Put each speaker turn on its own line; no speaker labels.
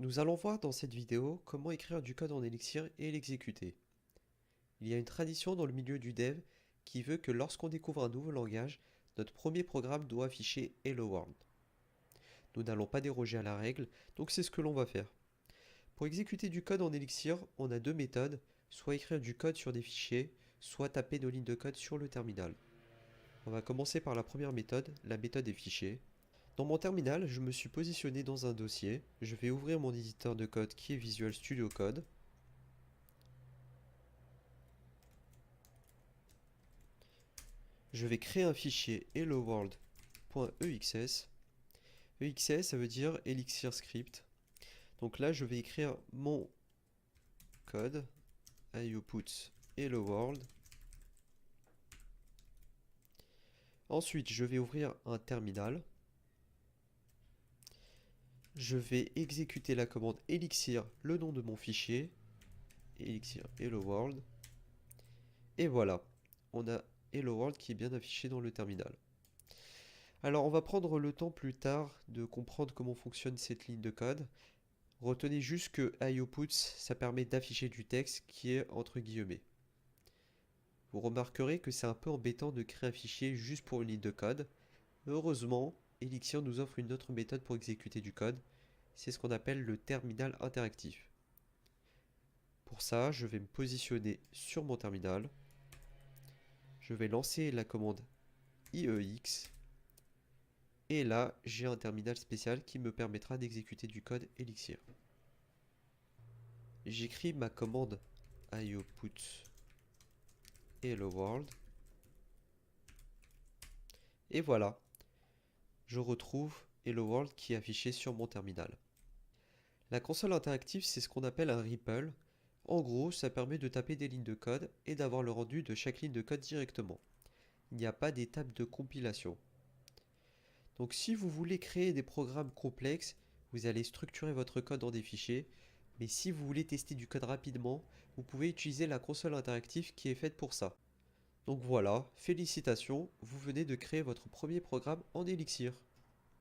Nous allons voir dans cette vidéo comment écrire du code en Elixir et l'exécuter. Il y a une tradition dans le milieu du dev qui veut que lorsqu'on découvre un nouveau langage, notre premier programme doit afficher Hello World. Nous n'allons pas déroger à la règle, donc c'est ce que l'on va faire. Pour exécuter du code en Elixir, on a deux méthodes, soit écrire du code sur des fichiers, soit taper nos lignes de code sur le terminal. On va commencer par la première méthode, la méthode des fichiers. Dans mon terminal, je me suis positionné dans un dossier. Je vais ouvrir mon éditeur de code qui est Visual Studio Code. Je vais créer un fichier helloworld.exs. EXS, ça veut dire Elixir Script. Donc là, je vais écrire mon code, ioutputs hello world. Ensuite, je vais ouvrir un terminal. Je vais exécuter la commande elixir, le nom de mon fichier, elixir hello world. Et voilà, on a hello world qui est bien affiché dans le terminal. Alors, on va prendre le temps plus tard de comprendre comment fonctionne cette ligne de code. Retenez juste que ioutputs, ça permet d'afficher du texte qui est entre guillemets. Vous remarquerez que c'est un peu embêtant de créer un fichier juste pour une ligne de code. Heureusement, Elixir nous offre une autre méthode pour exécuter du code. C'est ce qu'on appelle le terminal interactif. Pour ça, je vais me positionner sur mon terminal. Je vais lancer la commande IEX. Et là, j'ai un terminal spécial qui me permettra d'exécuter du code Elixir. J'écris ma commande ioutputs hello world. Et voilà, je retrouve hello world qui est affiché sur mon terminal. La console interactive, c'est ce qu'on appelle un REPL. En gros, ça permet de taper des lignes de code et d'avoir le rendu de chaque ligne de code directement. Il n'y a pas d'étape de compilation. Donc si vous voulez créer des programmes complexes, vous allez structurer votre code dans des fichiers. Mais si vous voulez tester du code rapidement, vous pouvez utiliser la console interactive qui est faite pour ça. Donc voilà, félicitations, vous venez de créer votre premier programme en Elixir.